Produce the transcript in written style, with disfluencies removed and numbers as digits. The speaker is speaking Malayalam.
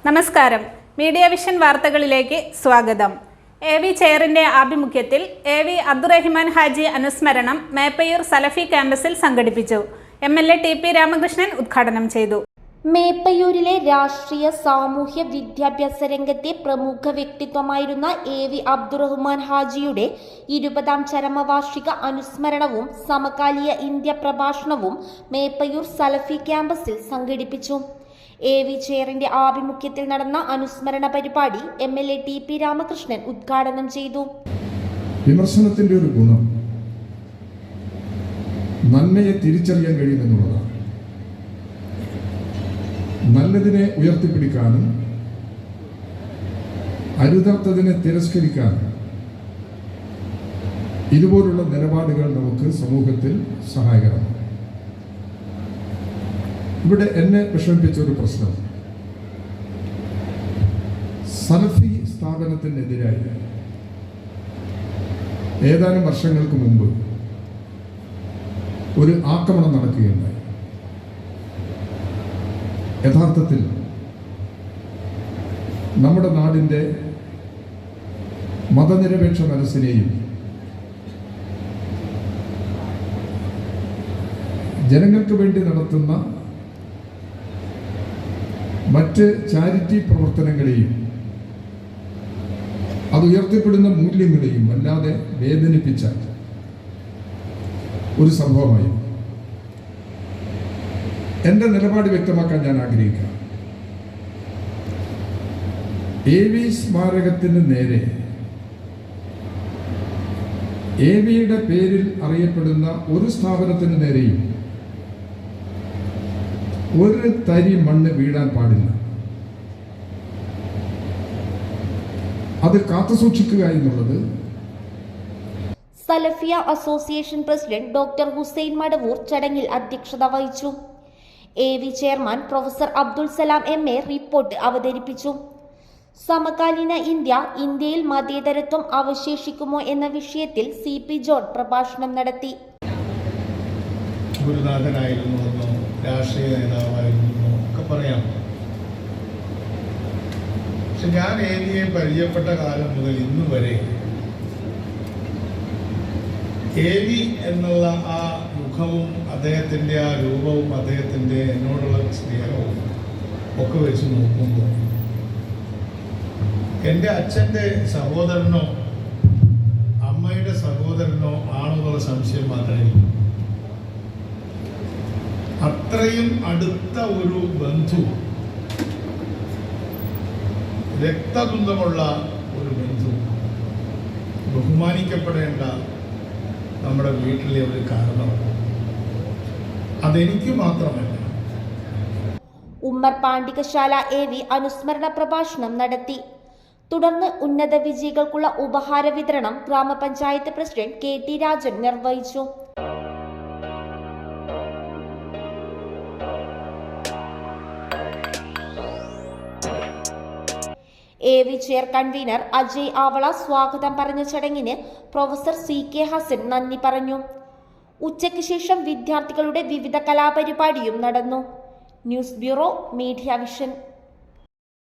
നമസ്കാരം. മീഡിയ വിഷൻ വാർത്തകളിലേക്ക് സ്വാഗതം. AV ചെയറിന്റെ ആഭിമുഖ്യത്തിൽ AV അബ്ദുറഹിമാൻ ഹാജി അനുസ്മരണം മേപ്പയൂർ സലഫി ക്യാമ്പസിൽ സംഘടിപ്പിച്ചു. MLA TP രാമകൃഷ്ണൻ ഉദ്ഘാടനം ചെയ്തു. മേപ്പയൂരിലെ രാഷ്ട്രീയ സാമൂഹ്യ വിദ്യാഭ്യാസ രംഗത്തെ പ്രമുഖ വ്യക്തിത്വമായിരുന്ന AV അബ്ദുറഹ്മാൻ ഹാജിയുടെ 20ാം ചരമവാർഷിക അനുസ്മരണവും സമകാലീയ ഇന്ത്യ പ്രഭാഷണവും മേപ്പയൂർ സലഫി ക്യാമ്പസിൽ സംഘടിപ്പിച്ചു. AV ചെയറിന്റെ ആഭിമുഖ്യത്തിൽ നടന്ന അനുസ്മരണ പരിപാടി MLA TP രാമകൃഷ്ണൻ ഉദ്ഘാടനം ചെയ്തു. വിമർശനത്തിന്റെ ഒരു ഗുണം നന്മയെ തിരിച്ചറിയാൻ കഴിയുമെന്നുള്ളതാണ്. നല്ലതിനെ ഉയർത്തിപ്പിടിക്കാനും അരുതാത്തതിനെ തിരസ്കരിക്കാനും ഇതുപോലുള്ള നിലപാടുകൾ നമുക്ക് സമൂഹത്തിൽ സഹായകരമാണ്. ഇവിടെ എന്നെ വിഷമിപ്പിച്ച ഒരു പ്രശ്നം, സലഫി സ്ഥാപനത്തിനെതിരായി ഏതാനും വർഷങ്ങൾക്ക് മുമ്പ് ഒരു ആക്രമണം നടക്കുകയുണ്ടായി. യഥാർത്ഥത്തിൽ നമ്മുടെ നാടിൻ്റെ മതനിരപേക്ഷ മനസ്സിനെയും ജനങ്ങൾക്ക് വേണ്ടി നടത്തുന്ന മറ്റ് ചാരിറ്റി പ്രവർത്തനങ്ങളെയും അത് ഉയർത്തപ്പെടുന്ന മൂല്യങ്ങളെയും വല്ലാതെ വേദനിപ്പിച്ച ഒരു സംഭവമായി. എൻ്റെ നിലപാട് വ്യക്തമാക്കാൻ ഞാൻ ആഗ്രഹിക്കാം. AV സ്മാരകത്തിന് നേരെ AVയുടെ പേരിൽ അറിയപ്പെടുന്ന ഒരു സ്ഥാപനത്തിന് നേരെയും ഒരു തരി മണ്ണ് വീഴാൻ പാടില്ല. അത് കാത്തുസൂക്ഷിക്കുക എന്നുള്ളത് Salafiya association president doctor Hussain Madavoor ചടങ്ങിൽ അധ്യക്ഷത വഹിച്ചു. AV chairman professor Abdul Salam MA report അവതരിപ്പിച്ചു. സമകാലീന ഇന്ത്യയിൽ മതേതരത്വം അവശേഷിക്കുമോ എന്ന വിഷയത്തിൽ CP ജോൺ പ്രഭാഷണം നടത്തി. ഗുരുനാഥനായിരുന്നുവെന്നോ രാഷ്ട്രീയ നേതാവായിരുന്നോ ഒക്കെ പറയാം. പക്ഷെ ഞാൻ AVയെ പരിചയപ്പെട്ട കാലം മുതൽ ഇന്ന് വരെ AV എന്നുള്ള ആ മുഖവും അദ്ദേഹത്തിൻ്റെ ആ രൂപവും അദ്ദേഹത്തിൻ്റെ എന്നോടുള്ള സ്നേഹവും ഒക്കെ വെച്ച് നോക്കുമ്പോൾ എൻ്റെ അച്ഛൻ്റെ സഹോദരനോ അമ്മയുടെ സഹോദരനോ ആണെന്നുള്ള സംശയം മാത്രമേ ഉള്ളൂ. അത്രയും അടുത്ത ഒരു ബന്ധു, രക്തബന്ധമുള്ള ഒരു ബന്ധു, ബഹുമാനിക്കപ്പെടേണ്ട നമ്മുടെ വീട്ടിലെ ഒരു കാരണമാണ്. അതെനിക്ക് മാത്രമല്ല. ഉമ്മർ പാണ്ഡികശാല AV അനുസ്മരണ പ്രഭാഷണം നടത്തി. തുടർന്ന് ഉന്നത വിജയികൾക്കുള്ള ഉപഹാര വിതരണം ഗ്രാമപഞ്ചായത്ത് പ്രസിഡന്റ് KT രാജൻ നിർവഹിച്ചു. AV chair convener Ajay Avala സ്വാഗതം പറഞ്ഞ ചടങ്ങിന് പ്രൊഫസർ CK ഹസൻ നന്ദി പറഞ്ഞു. ഉച്ചയ്ക്ക് ശേഷം വിദ്യാർത്ഥികളുടെ വിവിധ കലാപരിപാടിയും നടന്നു. News bureau, media vision.